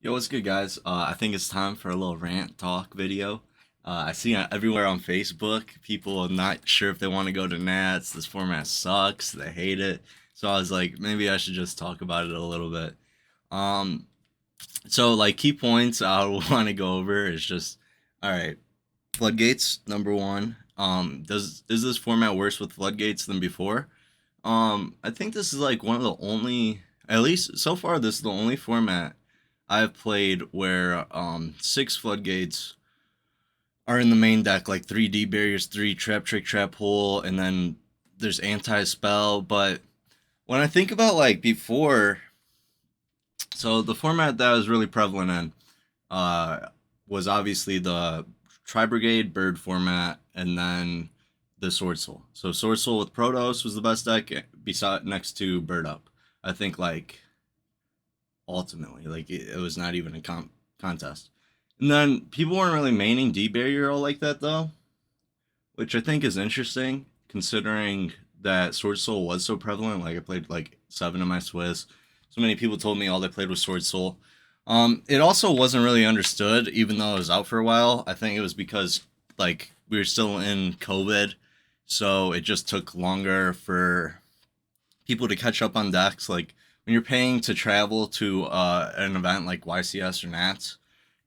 Yo, what's good, guys? I think it's time for a little rant talk video. I see everywhere on Facebook, people are not sure if they want to go to Nats. This format sucks. They hate it. So I was like, maybe I should just talk about it a little bit. Um, like key points I want to go over is just, all right, Floodgates number one. Does is this format worse with Floodgates than before? I think this is like one of the only, at least so far, this is the only format I've played where six floodgates are in the main deck, like three D barriers, three trap trick trap hole, and then there's anti spell. But when I think about like before, so the format that was really prevalent in uh, was obviously the Tri-Brigade bird format, and then the Swordsoul. So Swordsoul with Protos was the best deck, beside next to Bird Up. I think like ultimately. Like it was not even a contest. And then people weren't really maining D barrier all like that though, which I think is interesting considering that Sword Soul was so prevalent. Like I played like seven of my Swiss. So many people told me all they played was Sword Soul. It also wasn't really understood, even though it was out for a while. I think it was because like we were still in COVID, so it just took longer for people to catch up on decks. Like when you're paying to travel to an event like YCS or Nats,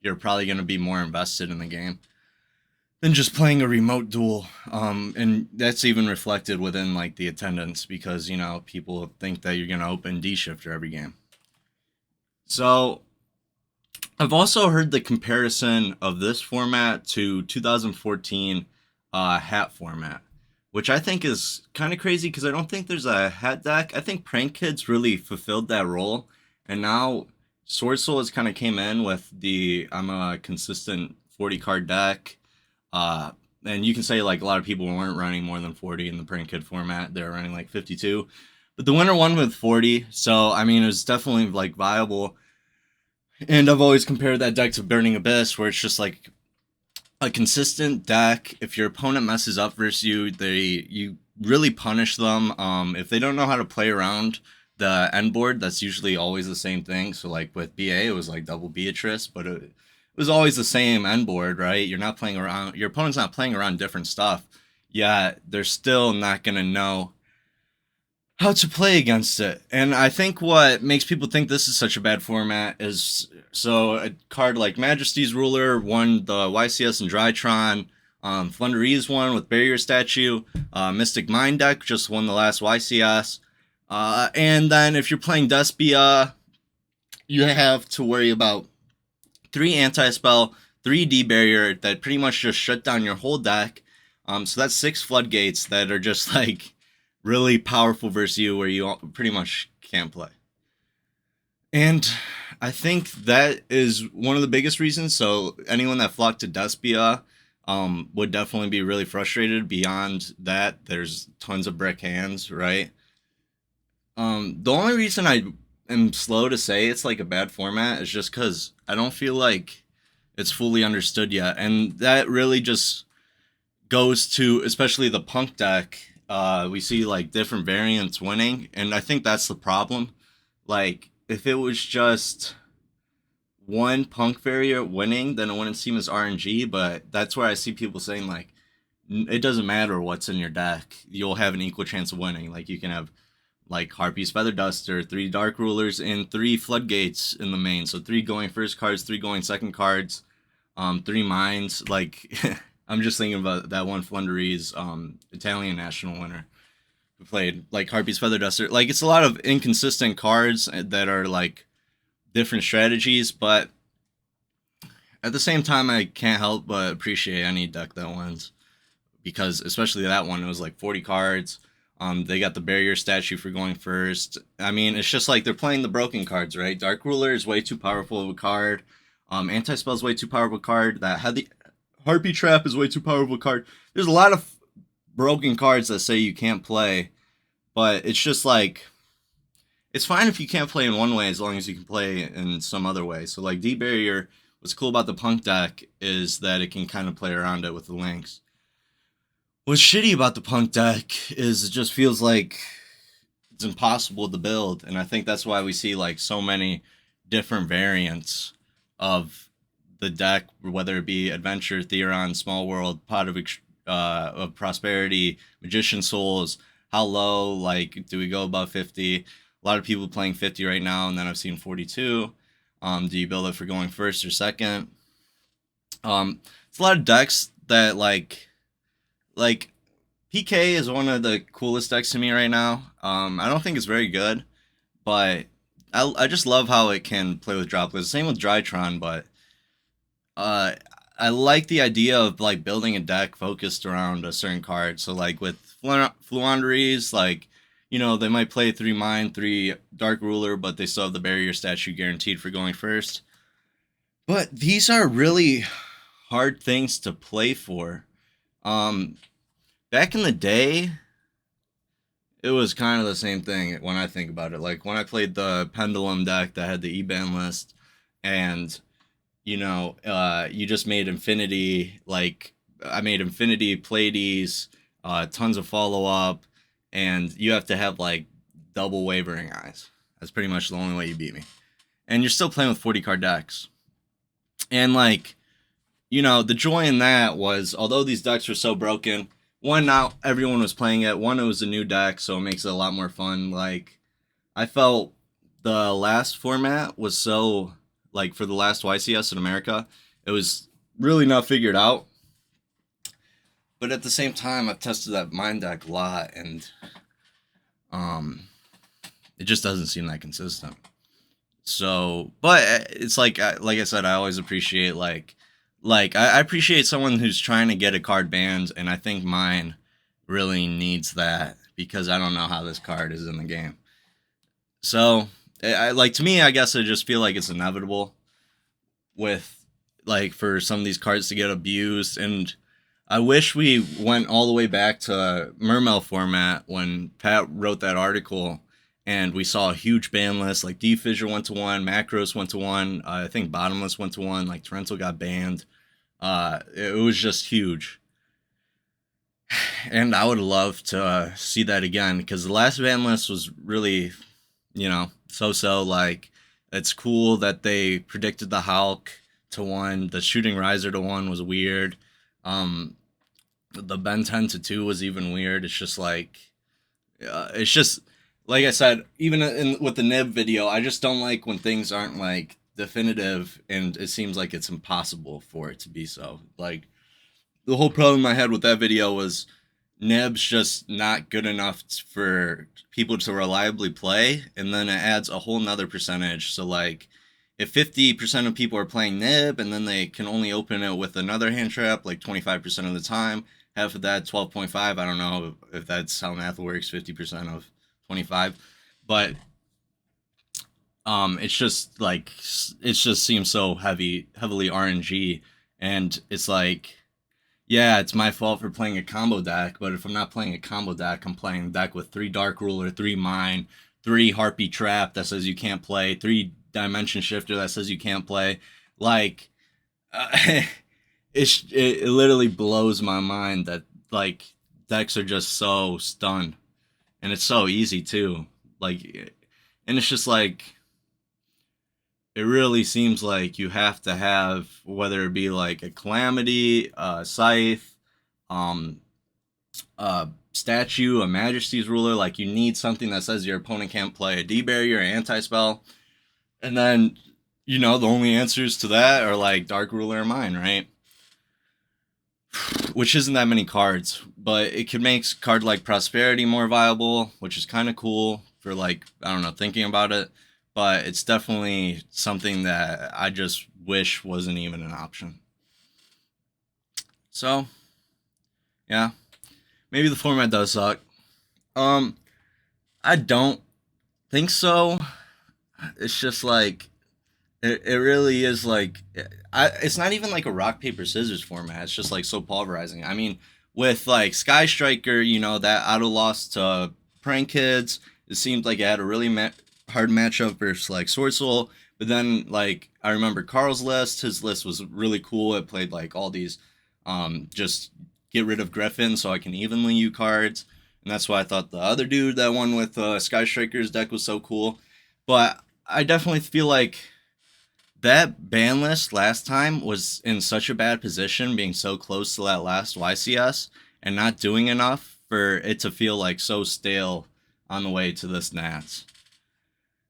you're probably going to be more invested in the game than just playing a remote duel. And that's even reflected within like the attendance because people think that you're going to open D shifter every game. So I've also heard the comparison of this format to 2014 hat format, which I think is kind of crazy because I don't think there's a hat deck. I think Prank Kids really fulfilled that role, and now Sword Soul has kind of came in with the I'm a consistent 40 card deck. Uh, and you can say like a lot of people weren't running more than 40 in the Prank Kid format; they were running like 52. But the winner won with 40, so I mean it was definitely like viable. And I've always compared that deck to Burning Abyss, where it's just like a consistent deck. If your opponent messes up versus you, you really punish them. If they don't know how to play around the end board, that's usually always the same thing. So like with BA, it was like double Beatrice, but it was always the same end board, right? You're not playing around. Your opponent's not playing around different stuff. Yeah, they're still not gonna know how to play against it. And I think what makes people think this is such a bad format is so a card like Majesty's Ruler won the YCS and Drytron. Floowandereeze won with Barrier Statue. Mystic Mind deck just won the last YCS. And then if you're playing Despia, you have to worry about three anti-spell, three D barrier that pretty much just shut down your whole deck. So that's six floodgates that are just like really powerful versus you where you pretty much can't play. And I think that is one of the biggest reasons. So anyone that flocked to Despia would definitely be really frustrated. Beyond that, there's tons of brick hands, right? The only reason I am slow to say it's like a bad format is just because I don't feel like it's fully understood yet. And that really just goes to especially the punk deck. We see like different variants winning, and I think that's the problem. Like if it was just one punk variant winning, then it wouldn't seem as RNG. But that's where I see people saying like it doesn't matter what's in your deck, you'll have an equal chance of winning. Like you can have like Harpy's Feather Duster, three Dark Rulers, and three Floodgates in the main. So three going first cards, three going second cards, three Mines. Like I'm just thinking about that one Floowandereeze Italian national winner who played like Harpy's Feather Duster. Like it's a lot of inconsistent cards that are like different strategies, but at the same time, I can't help but appreciate any deck that wins because especially that one, it was like 40 cards. They got the barrier statue for going first. I mean, it's just like they're playing the broken cards, right? Dark Ruler is way too powerful of a card. Anti Spell is way too powerful card. That had the Harpy Trap is way too powerful card. There's a lot of broken cards that say you can't play, but it's just like it's fine if you can't play in one way as long as you can play in some other way. So like D Barrier, what's cool about the Punk deck is that it can kind of play around it with the links. What's shitty about the Punk deck is it just feels like it's impossible to build, and I think that's why we see like so many different variants of the deck, whether it be Adventure, Theron, Small World, Pot of Prosperity, Magician Souls. How low? Like, do we go above 50? A lot of people playing 50 right now, and then I've seen 42. Do you build it for going first or second? It's a lot of decks that like PK is one of the coolest decks to me right now. I don't think it's very good, but I just love how it can play with droplets. Same with Drytron, but uh, I like the idea of like building a deck focused around a certain card. So like with Floowandereeze, like they might play 3 Mine, 3 Dark Ruler, but they still have the Barrier statue guaranteed for going first. But these are really hard things to play for. Back in the day, it was kind of the same thing when I think about it. Like when I played the Pendulum deck that had the E-Ban list, and you just made Infinity. Like I made Infinity, Pleiades, tons of follow up, and you have to have like double Wavering Eyes. That's pretty much the only way you beat me. And you're still playing with 40 card decks. And like, the joy in that was, although these decks were so broken, one, not everyone was playing it. One, it was a new deck, so it makes it a lot more fun. Like, I felt the last format was so, like, for the last YCS in America, it was really not figured out. But at the same time, I've tested that Mind deck a lot, and it just doesn't seem that consistent. So, but it's like I said, I always appreciate I appreciate someone who's trying to get a card banned, and I think mine really needs that because I don't know how this card is in the game. So, to me, I guess I just feel like it's inevitable with for some of these cards to get abused, and I wish we went all the way back to Mermail format when Pat wrote that article. And we saw a huge ban list, like Deep Fissure went to 1, Macros went to 1, I think Bottomless went to 1, like Torrential got banned. It was just huge. And I would love to see that again, because the last ban list was really, so-so. Like, it's cool that they predicted the Hulk to 1, the Shooting Riser to 1 was weird. The Ben 10 to 2 was even weird. It's just like, like I said, even with the Nib video, I just don't like when things aren't like definitive and it seems like it's impossible for it to be so. Like the whole problem I had with that video was Nib's just not good enough for people to reliably play, and then it adds a whole nother percentage. So like if 50% of people are playing Nib and then they can only open it with another hand trap like 25% of the time, half of that 12.5, I don't know if that's how math works, 50% of 25, but it's just like it just seems so heavily RNG, and it's like, yeah, it's my fault for playing a combo deck, but if I'm not playing a combo deck, I'm playing a deck with 3 Dark Ruler, 3 Mine, 3 Harpy Trap that says you can't play, 3 Dimension Shifter that says you can't play. Like it literally blows my mind that like decks are just so stunned. And it's so easy too. Like, and it's just like, it really seems like you have to have, whether it be like a Calamity, Scythe, Statue, a Majesty's Ruler, like you need something that says your opponent can't play a D-Barrier, Anti-Spell. And then, the only answers to that are like Dark Ruler or Mine, right? Which isn't that many cards, but it could make card like Prosperity more viable, which is kind of cool for like, I don't know, thinking about it. But it's definitely something that I just wish wasn't even an option. So, yeah, maybe the format does suck. I don't think so. It's just like, it really is like, it's not even like a rock, paper, scissors format. It's just like so pulverizing. I mean, with like Sky Striker, that auto loss to Prank Kids, it seemed like it had a really hard matchup versus like Swordsoul. But then like, I remember Carl's list, his list was really cool. It played like all these, just get rid of Griffin so I can evenly use cards. And that's why I thought the other dude that won with Sky Striker's deck was so cool. But I definitely feel like that ban list last time was in such a bad position, being so close to that last YCS and not doing enough for it to feel like so stale on the way to this Nats.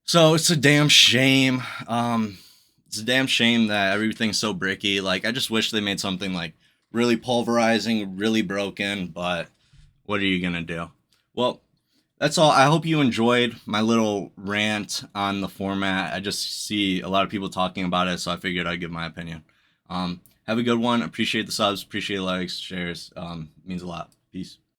So it's a damn shame. It's a damn shame that everything's so bricky. Like, I just wish they made something like really pulverizing, really broken, but what are you gonna do? Well, that's all. I hope you enjoyed my little rant on the format. I just see a lot of people talking about it, so I figured I'd give my opinion. Have a good one. Appreciate the subs, appreciate the likes, shares. Means a lot. Peace.